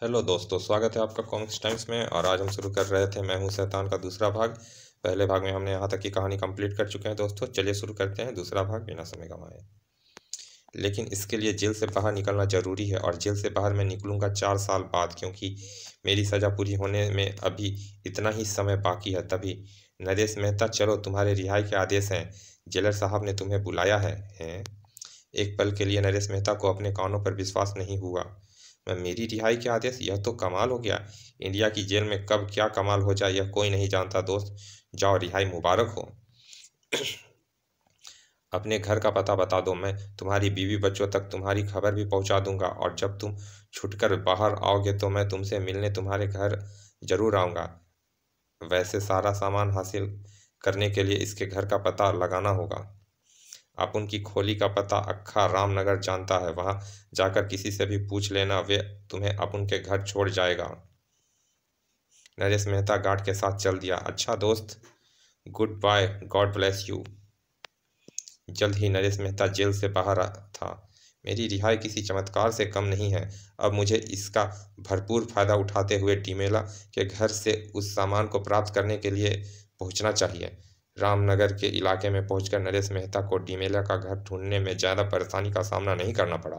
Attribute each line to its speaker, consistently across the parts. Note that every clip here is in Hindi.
Speaker 1: हेलो दोस्तों, स्वागत है आपका कॉमिक्स टाइम्स में। और आज हम शुरू कर रहे थे मैं हूं शैतान का दूसरा भाग। पहले भाग में हमने यहाँ तक की कहानी कंप्लीट कर चुके हैं दोस्तों। चलिए शुरू करते हैं दूसरा भाग बिना समय गंवाए। लेकिन इसके लिए जेल से बाहर निकलना ज़रूरी है, और जेल से बाहर मैं निकलूँगा 4 साल बाद, क्योंकि मेरी सज़ा पूरी होने में अभी इतना ही समय बाकी है। तभी नरेश मेहता, चलो तुम्हारे रिहाई के आदेश हैं, जेलर साहब ने तुम्हें बुलाया है। हैं? एक पल के लिए नरेश मेहता को अपने कानों पर विश्वास नहीं हुआ। मैं मेरी रिहाई के आदेश? यह तो कमाल हो गया। इंडिया की जेल में कब क्या कमाल हो जाए यह कोई नहीं जानता दोस्त। जाओ, रिहाई मुबारक हो। अपने घर का पता बता दो, मैं तुम्हारी बीवी बच्चों तक तुम्हारी खबर भी पहुंचा दूंगा, और जब तुम छुटकर बाहर आओगे तो मैं तुमसे मिलने तुम्हारे घर जरूर आऊँगा। वैसे सारा सामान हासिल करने के लिए इसके घर का पता लगाना होगा। आप उनकी खोली का पता अक्खा रामनगर जानता है, वहां जाकर किसी से भी पूछ लेना, वे तुम्हें अब उनके घर छोड़ जाएगा। नरेश मेहता गार्ड के साथ चल दिया। अच्छा दोस्त, good bye, God bless you. जल्द ही नरेश मेहता जेल से बाहर था। मेरी रिहाई किसी चमत्कार से कम नहीं है। अब मुझे इसका भरपूर फायदा उठाते हुए डीमेला के घर से उस सामान को प्राप्त करने के लिए पहुंचना चाहिए। रामनगर के इलाके में पहुंचकर नरेश मेहता को डीमेला का घर ढूंढने में ज़्यादा परेशानी का सामना नहीं करना पड़ा।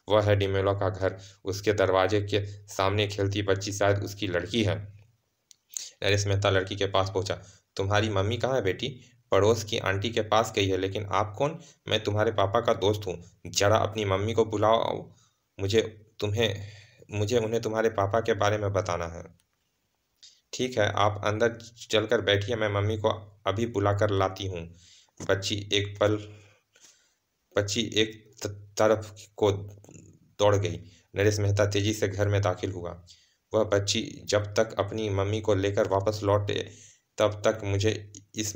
Speaker 1: वह है डीमेला का घर। उसके दरवाजे के सामने खेलती बच्ची शायद उसकी लड़की है। नरेश मेहता लड़की के पास पहुंचा। तुम्हारी मम्मी कहाँ है बेटी? पड़ोस की आंटी के पास गई है। लेकिन आप कौन? मैं तुम्हारे पापा का दोस्त हूँ। जरा अपनी मम्मी को बुलाओ, मुझे मुझे उन्हें तुम्हारे पापा के बारे में बताना है। ठीक है, आप अंदर चलकर बैठिए, मैं मम्मी को अभी बुलाकर लाती हूँ। बच्ची एक पल बच्ची एक तरफ को दौड़ गई। नरेश मेहता तेजी से घर में दाखिल हुआ। वह बच्ची जब तक अपनी मम्मी को लेकर वापस लौटे तब तक मुझे इस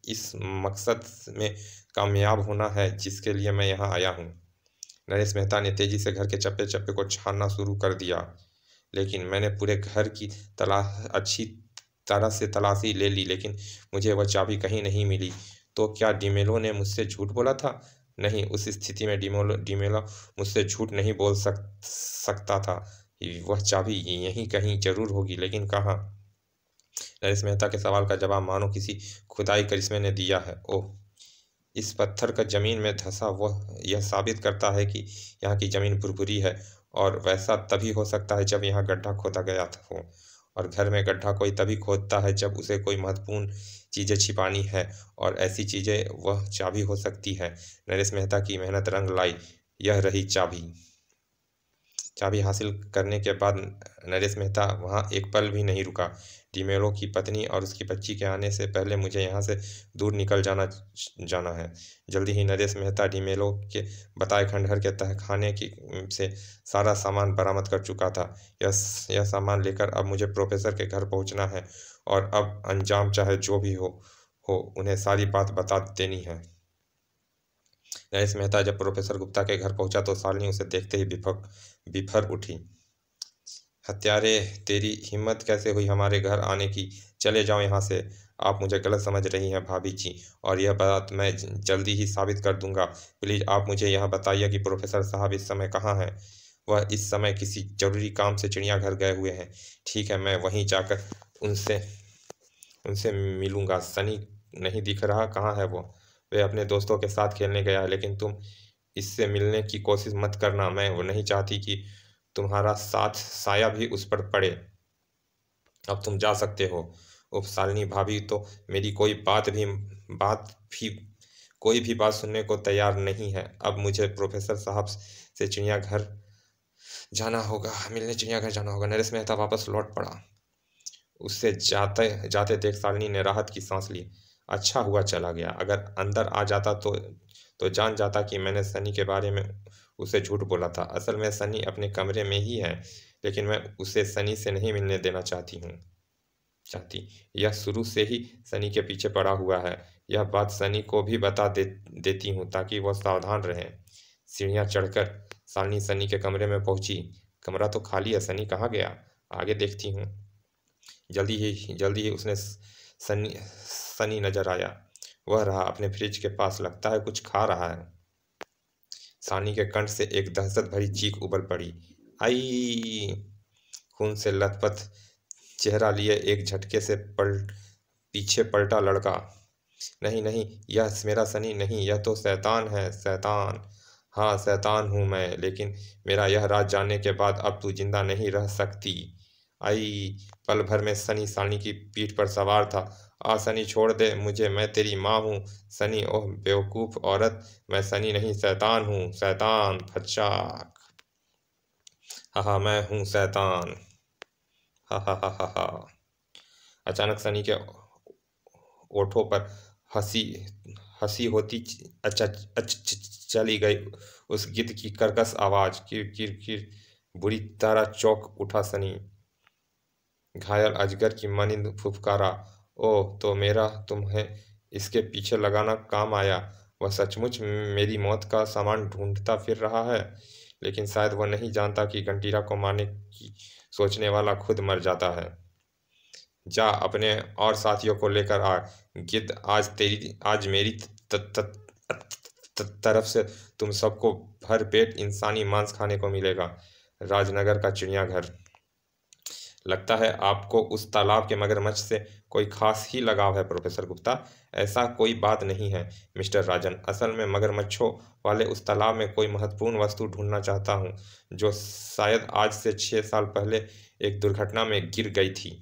Speaker 1: इस मकसद में कामयाब होना है जिसके लिए मैं यहाँ आया हूँ। नरेश मेहता ने तेजी से घर के चप्पे चप्पे को छानना शुरू कर दिया। लेकिन मैंने पूरे घर की अच्छी तरह से तलाशी ले ली, लेकिन मुझे वह चाबी कहीं नहीं मिली। तो क्या डीमेलो ने मुझसे झूठ बोला था? नहीं, उस स्थिति में डीमेलो मुझसे झूठ नहीं बोल सकता था। वह चाबी यहीं कहीं जरूर होगी, लेकिन कहाँ? नरेश मेहता के सवाल का जवाब मानो किसी खुदाई करिश्मे ने दिया है। ओह, इस पत्थर का जमीन में धंसा वह यह साबित करता है कि यहाँ की जमीन भुरभुरी है, और वैसा तभी हो सकता है जब यहाँ गड्ढा खोदा गया हो। और घर में गड्ढा कोई तभी खोदता है जब उसे कोई महत्वपूर्ण चीज़ें छिपानी है, और ऐसी चीज़ें वह चाबी हो सकती है। नरेश मेहता की मेहनत रंग लाई। यह रही चाबी। चाबी हासिल करने के बाद नरेश मेहता वहाँ एक पल भी नहीं रुका। डीमेलो की पत्नी और उसकी बच्ची के आने से पहले मुझे यहाँ से दूर निकल जाना है। जल्दी ही नरेश मेहता डीमेलो के बताए खंडहर के तहखाने की से सारा सामान बरामद कर चुका था। यह सामान लेकर अब मुझे प्रोफेसर के घर पहुँचना है, और अब अंजाम चाहे जो भी हो उन्हें सारी बात बता देनी है। नरेश मेहता जब प्रोफेसर गुप्ता के घर पहुंचा तो शालिनी उसे देखते ही बिफर उठी। हत्यारे, तेरी हिम्मत कैसे हुई हमारे घर आने की? चले जाओ यहाँ से। आप मुझे गलत समझ रही हैं भाभी जी, और यह बात मैं जल्दी ही साबित कर दूंगा। प्लीज़ आप मुझे यह बताइए कि प्रोफेसर साहब इस समय कहाँ हैं? वह इस समय किसी जरूरी काम से चिड़ियाघर गए हुए हैं। ठीक है, मैं वहीं जाकर उनसे उनसे मिलूंगा। सनी नहीं दिख रहा, कहाँ है वो? वे अपने दोस्तों के साथ खेलने गया है। लेकिन तुम इससे मिलने की कोशिश मत करना, मैं वो नहीं चाहती कि तुम्हारा साथ साया भी उस पर पड़े। अब तुम जा सकते हो। उफ, शालिनी भाभी तो मेरी बात भी कोई भी बात सुनने को तैयार नहीं है। अब मुझे प्रोफेसर साहब से चिड़ियाघर जाना होगा। नरेश मेहता वापस लौट पड़ा। उससे जाते जाते देख शालिनी ने राहत की सांस ली। अच्छा हुआ चला गया। अगर अंदर आ जाता तो जान जाता कि मैंने सनी के बारे में उसे झूठ बोला था। असल में सनी अपने कमरे में ही है, लेकिन मैं उसे सनी से नहीं मिलने देना चाहती। यह शुरू से ही सनी के पीछे पड़ा हुआ है। यह बात सनी को भी बता देती हूँ ताकि वह सावधान रहे। सीढ़ियाँ चढ़कर शालिनी सनी के कमरे में पहुंची। कमरा तो खाली है, सनी कहाँ गया? आगे देखती हूँ। जल्दी ही उसने सनी नजर आया। वह रहा अपने फ्रिज के पास, लगता है कुछ खा रहा है। सनी के कंठ से एक दहशत भरी चीख उबल पड़ी। आई! खून से लथपथ चेहरा लिए एक झटके से पीछे पलटा लड़का। नहीं नहीं, यह मेरा सनी नहीं, यह तो शैतान है, शैतान। हाँ, शैतान हूँ मैं, लेकिन मेरा यह राज जानने के बाद अब तू जिंदा नहीं रह सकती। आई। पल भर में सनी शालिनी की पीठ पर सवार था। आ सनी, छोड़ दे मुझे, मैं तेरी माँ हूँ। सनी, ओह बेवकूफ औरत, मैं सनी नहीं शैतान हूँ, शैतान। फच्चाक। हा हा, मैं हूँ शैतान। हा हा हा हा हा। अचानक सनी के ओठों पर हंसी हंसी होती अच्छा चली गई। उस गीत की कर्कश आवाज, किर किर किर, बुरी तरह चौंक उठा सनी। घायल अजगर की मानिंद फुफकारा। ओह, तो मेरा तुम्हें इसके पीछे लगाना काम आया। वह सचमुच मेरी मौत का सामान ढूंढता फिर रहा है, लेकिन शायद वह नहीं जानता कि घंटीरा को मारने की सोचने वाला खुद मर जाता है। जा अपने और साथियों को लेकर आ। गिद्ध, आज मेरी तरफ से तुम सबको भर पेट इंसानी मांस खाने को मिलेगा। राजनगर का चिड़ियाघर। लगता है आपको उस तालाब के मगरमच्छ से कोई खास ही लगाव है प्रोफेसर गुप्ता। ऐसा कोई बात नहीं है मिस्टर राजन, असल में मगरमच्छों वाले उस तालाब में कोई महत्वपूर्ण वस्तु ढूंढना चाहता हूँ, जो शायद आज से 6 साल पहले एक दुर्घटना में गिर गई थी।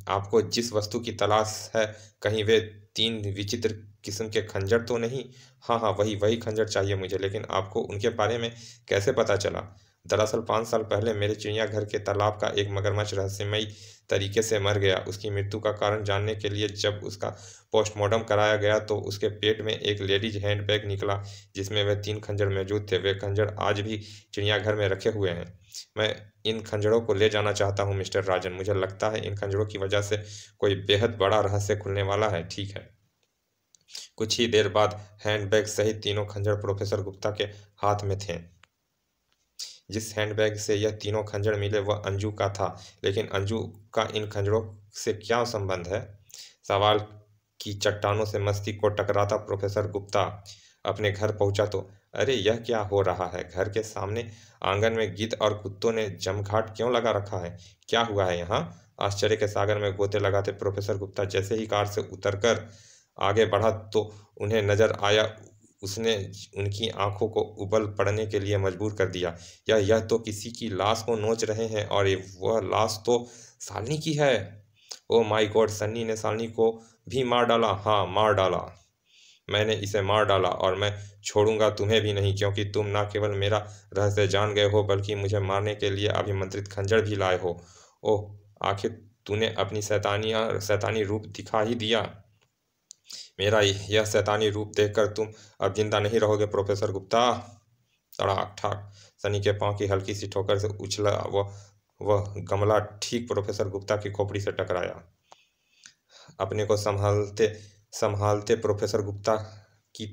Speaker 1: आपको जिस वस्तु की तलाश है, कहीं वे 3 विचित्र किस्म के खंजर तो नहीं? हाँ हाँ, वही वही खंजर चाहिए मुझे, लेकिन आपको उनके बारे में कैसे पता चला? दरअसल 5 साल पहले मेरे चिड़ियाघर के तालाब का एक मगरमच्छ रहस्यमयी तरीके से मर गया। उसकी मृत्यु का कारण जानने के लिए जब उसका पोस्टमार्टम कराया गया तो उसके पेट में एक लेडीज हैंडबैग निकला, जिसमें वह 3 खंजर मौजूद थे। वे खंजर आज भी चिड़ियाघर में रखे हुए हैं। मैं इन खंजरों को ले जाना चाहता हूँ मिस्टर राजन। मुझे लगता है इन खंजरों की वजह से कोई बेहद बड़ा रहस्य खुलने वाला है। ठीक है। कुछ ही देर बाद हैंडबैग सहित 3 खंजर प्रोफेसर गुप्ता के हाथ में थे। जिस हैंडबैग से यह 3 खंजर मिले वह अंजू का था, लेकिन अंजू का इन खंजरों से क्या संबंध है? सवाल की चट्टानों से मस्ती को टकराता प्रोफेसर गुप्ता अपने घर पहुंचा तो, अरे यह क्या हो रहा है? घर के सामने आंगन में गिद्ध और कुत्तों ने जमघाट क्यों लगा रखा है? क्या हुआ है यहाँ? आश्चर्य के सागर में गोते लगाते प्रोफेसर गुप्ता जैसे ही कार से उतरकर आगे बढ़ा तो उन्हें नजर आया। उसने उनकी आंखों को उबल पड़ने के लिए मजबूर कर दिया। यह तो किसी की लाश को नोच रहे हैं, और वह लाश तो शालिनी की है। ओ माय गॉड, सन्नी ने शालिनी को भी मार डाला। हाँ, मार डाला। मैंने इसे मार डाला, और मैं छोड़ूंगा तुम्हें भी नहीं, क्योंकि तुम न केवल मेरा रहस्य जान गए हो, बल्कि मुझे मारने के लिए अभिमंत्रित खंजर भी लाए हो। ओह, आखिर तूने अपनी शैतानी रूप दिखा ही दिया। मेरा यह शैतानी रूप देखकर तुम अब जिंदा नहीं रहोगे प्रोफेसर गुप्ता। तड़ाक ठाक सनी के पांव की हल्की सी ठोकर से उछला वह गमला ठीक प्रोफेसर गुप्ता की खोपड़ी से टकराया। अपने को संभालते संभालते प्रोफेसर गुप्ता की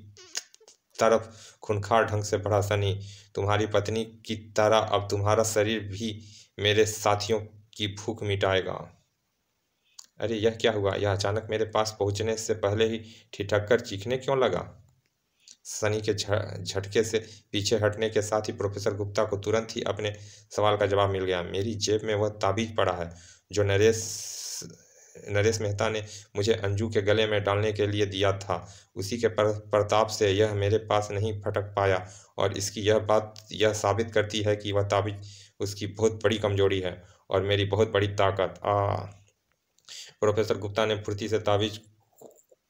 Speaker 1: तरफ खूंखार ढंग से बढ़ा। सनी, तुम्हारी पत्नी की तरह अब तुम्हारा शरीर भी मेरे साथियों की भूख मिटाएगा। अरे यह क्या हुआ? यह अचानक मेरे पास पहुंचने से पहले ही ठिठक कर चीखने क्यों लगा? सनी के झटके से पीछे हटने के साथ ही प्रोफेसर गुप्ता को तुरंत ही अपने सवाल का जवाब मिल गया। मेरी जेब में वह ताबीज पड़ा है जो नरेश मेहता ने मुझे अंजू के गले में डालने के लिए दिया था। उसी के प्रताप से यह मेरे पास नहीं फटक पाया, और इसकी यह बात यह साबित करती है कि वह ताबीज उसकी बहुत बड़ी कमजोरी है और मेरी बहुत बड़ी ताकत। प्रोफेसर गुप्ता ने फुर्ती से ताबीज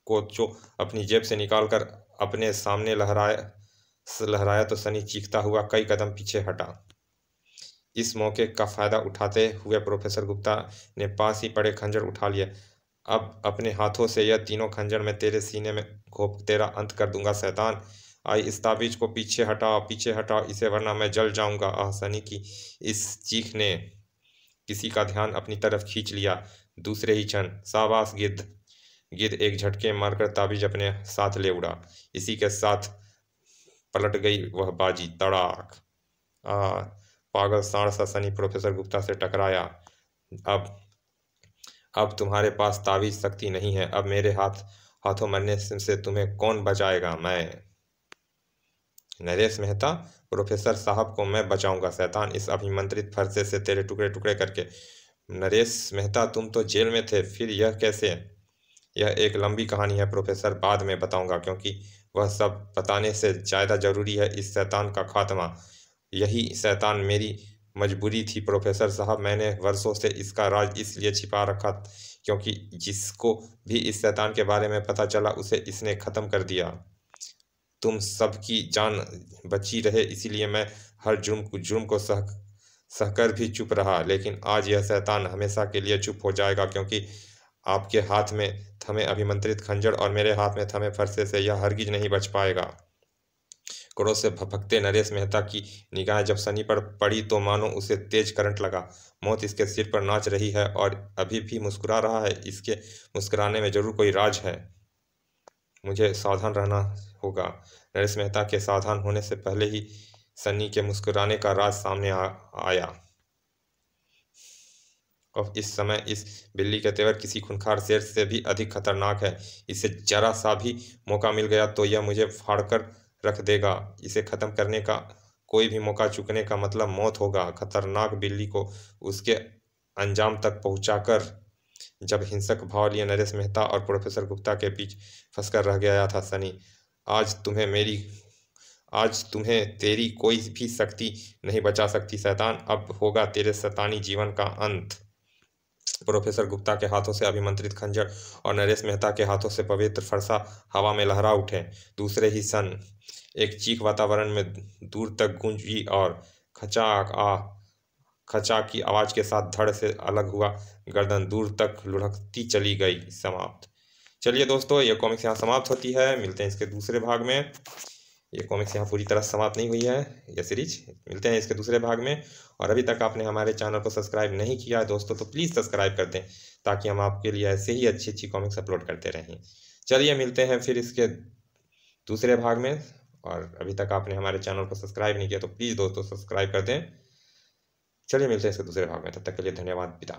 Speaker 1: को जो अपनी जेब से निकालकर अपने सामने लहराया तो सनी चीखता हुआ कई कदम पीछे हटा। इस मौके का फायदा उठाते हुए प्रोफेसर गुप्ता ने पास ही पड़े खंजर उठा लिया। अब अपने हाथों से यह 3 खंजर मैं तेरे सीने में घोंप तेरा अंत कर दूंगा शैतान। आई, इस ताबीज को पीछे हटाओ इसे, वरना मैं जल जाऊंगा। सनी की इस चीख ने किसी का ध्यान अपनी तरफ खींच लिया। दूसरे ही क्षण, शाबाश गिद्ध। गिद्ध एक झटके मारकर ताबीज अपने साथ ले उड़ा। इसी के साथ पलट गई वह बाजी। तड़ाक। पागल सांड सा सनी प्रोफेसर गुप्ता से टकराया। अब तुम्हारे पास ताबीज शक्ति नहीं है। अब मेरे हाथों मरने से तुम्हें कौन बचाएगा? मैं। नरेश मेहता, प्रोफेसर साहब को मैं बचाऊंगा शैतान इस अभिमंत्रित फरसे से तेरे टुकड़े टुकड़े करके। नरेश मेहता, तुम तो जेल में थे, फिर यह कैसे? यह एक लंबी कहानी है प्रोफेसर, बाद में बताऊंगा, क्योंकि वह सब बताने से ज़्यादा ज़रूरी है इस शैतान का खात्मा। यही शैतान मेरी मजबूरी थी प्रोफेसर साहब। मैंने वर्षों से इसका राज इसलिए छिपा रखा क्योंकि जिसको भी इस शैतान के बारे में पता चला उसे इसने ख़त्म कर दिया। तुम सबकी जान बची रहे इसीलिए मैं हर जुर्म को सहकर भी चुप रहा। लेकिन आज यह शैतान हमेशा के लिए चुप हो जाएगा, क्योंकि आपके हाथ में थमे अभिमंत्रित खंजर और मेरे हाथ में थमे फरसे से यह हरगिज नहीं बच पाएगा। क्रोध से भभकते नरेश मेहता की निगाहें जब सनी पर पड़ी तो मानो उसे तेज करंट लगा। मौत इसके सिर पर नाच रही है और अभी भी मुस्कुरा रहा है। इसके मुस्कुराने में जरूर कोई राज है। मुझे सावधान रहना होगा। नरेश मेहता के सावधान होने से पहले ही सन्नी के मुस्कुराने का राज सामने आया। और इस समय इस बिल्ली के तेवर किसी खूंखार शेर से भी अधिक खतरनाक है। इसे जरा सा भी मौका मिल गया तो यह मुझे फाड़कर रख देगा। इसे खत्म करने का कोई भी मौका चूकने का मतलब मौत होगा। खतरनाक बिल्ली को उसके अंजाम तक पहुंचाकर जब हिंसक भाव लिए नरेश मेहता और प्रोफेसर गुप्ता के बीच फंसकर रह गया था सनी। आज तुम्हें तेरी कोई भी शक्ति नहीं बचा सकती शैतान। अब होगा तेरे शैतानी जीवन का अंत। प्रोफेसर गुप्ता के हाथों से अभिमंत्रित खंजर और नरेश मेहता के हाथों से पवित्र फरसा हवा में लहरा उठे। दूसरे ही क्षण एक चीख वातावरण में दूर तक गूंजी और खचा की आवाज के साथ धड़ से अलग हुआ गर्दन दूर तक लुढ़कती चली गई। समाप्त। चलिए दोस्तों, ये कॉमिक्स यहाँ समाप्त होती है। मिलते हैं इसके दूसरे भाग में। ये कॉमिक्स यहाँ पूरी तरह समाप्त नहीं हुई है, यह सीरीज। मिलते हैं इसके दूसरे भाग में। और अभी तक आपने हमारे चैनल को सब्सक्राइब नहीं किया है दोस्तों तो प्लीज़ सब्सक्राइब कर दें, ताकि हम आपके लिए ऐसे ही अच्छी अच्छी कॉमिक्स अपलोड करते रहें। चलिए मिलते हैं फिर इसके दूसरे भाग में। और अभी तक आपने हमारे चैनल को सब्सक्राइब नहीं किया तो प्लीज़ दोस्तों सब्सक्राइब कर दें। चलिए मिलते हैं इसके दूसरे भाग में, तब तक के लिए धन्यवाद। विदा।